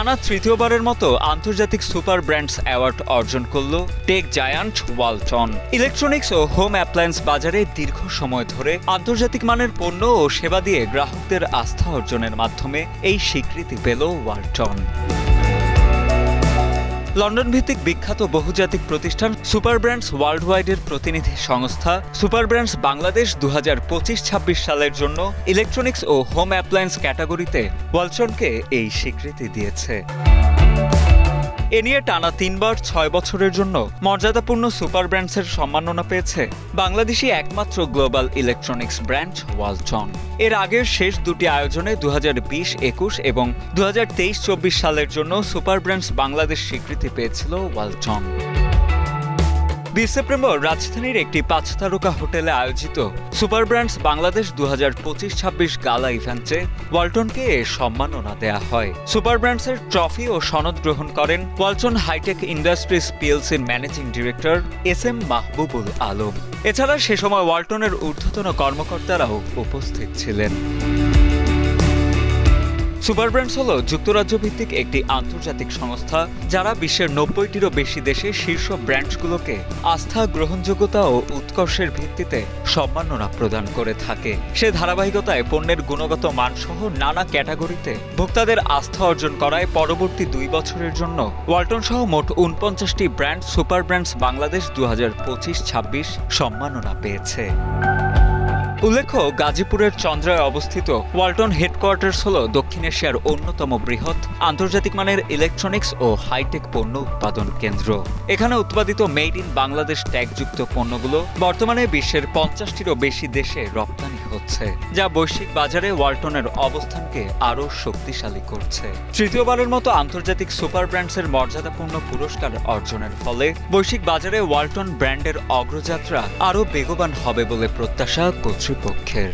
টানা তৃতীয়বারের মতো আন্তর্জাতিক সুপার ব্র্যান্ডস অ্যাওয়ার্ড অর্জন করল টেক জায়ান্ট ওয়ালটন। ইলেকট্রনিক্স ও হোম অ্যাপ্লায়েন্স বাজারে দীর্ঘ সময় ধরে আন্তর্জাতিক মানের পণ্য ও সেবা দিয়ে গ্রাহকদের আস্থা অর্জনের মাধ্যমে এই স্বীকৃতি পেল ওয়ালটন। লন্ডন ভিত্তিক বিখ্যাত বহুজাতিক প্রতিষ্ঠান সুপার ব্র্যান্ডস ওয়ার্ল্ড ওয়াইডের প্রতিনিধি সংস্থা সুপার ব্র্যান্ডস বাংলাদেশ 2025-26 সালের জন্য ইলেকট্রনিক্স ও হোম অ্যাপ্লায়েন্স ক্যাটাগরিতে ওয়ালটনকে এই স্বীকৃতি দিয়েছে। এ নিয়ে টানা 3 বার 6 বছরের জন্য মর্যাদাপূর্ণ সুপার ব্র্যান্ডসের সম্মাননা পেয়েছে বাংলাদেশি একমাত্র গ্লোবাল ইলেকট্রনিক্স ব্র্যান্ড ওয়ালটন। এর আগের শেষ দুটি আয়োজনে 2020-21 এবং 2023-24 সালের জন্য সুপার ব্র্যান্ডস বাংলাদেশ স্বীকৃতি পেয়েছিল ওয়ালটন। 20 সেপ্টেম্বর রাজধানীর একটি 5 তারকা হোটেলে আয়োজিত সুপার ব্র্যান্ডস বাংলাদেশ 2025-26 গালা ইভেন্টে ওয়ালটনকে এ সম্মাননা দেয়া হয়। সুপার ব্র্যান্ডসের ট্রফি ও সনদ গ্রহণ করেন ওয়ালটন হাইটেক ইন্ডাস্ট্রিজ পিএলসির managing director SM Mahbubul Alam. এছাড়া সে সময় ওয়ালটনের ঊর্ধ্বতন কর্মকর্তারাও উপস্থিত ছিলেন। সুপার ব্র্যান্ডস হল যুক্তরাজ্য ভিত্তিক একটি আন্তর্জাতিক সংস্থা যারা বিশ্বের 90টিরও বেশি দেশে শীর্ষ ব্র্যান্ডগুলোকে আস্থা, গ্রহণযোগ্যতা ও উৎকর্ষের ভিত্তিতে সম্মাননা প্রদান করে থাকে। সে ধারাবাহিকতায় পণ্যের গুণগত মানসহ নানা ক্যাটাগরিতে ভোক্তাদের আস্থা অর্জন করায় পরবর্তী 2 বছরের জন্য ওয়ালটন সহ মোট 49টি ব্র্যান্ড সুপার ব্র্যান্ডস বাংলাদেশ 2025-26 সম্মাননা পেয়েছে। উল্লেখ্য, গাজীপুরের চন্দ্রায় অবস্থিত ওয়ালটন হেডকোয়ার্টার্স হল দক্ষিণ এশিয়ার অন্যতম বৃহৎ আন্তর্জাতিক মানের ইলেকট্রনিক্স ও হাইটেক পণ্য উৎপাদন কেন্দ্র। এখানে উৎপাদিত মেড ইন বাংলাদেশ ট্যাগযুক্ত পণ্যগুলো বর্তমানে বিশ্বের 50টিরও বেশি দেশে রপ্তানি হচ্ছে, যা বৈশ্বিক বাজারে ওয়ালটনের অবস্থানকে আরও শক্তিশালী করছে। তৃতীয়বারের মতো আন্তর্জাতিক সুপার ব্র্যান্ডসের মর্যাদাপূর্ণ পুরস্কার অর্জনের ফলে বৈশ্বিক বাজারে ওয়ালটন ব্র্যান্ডের অগ্রযাত্রা আরও বেগবান হবে বলে প্রত্যাশা কর্তৃপক্ষের।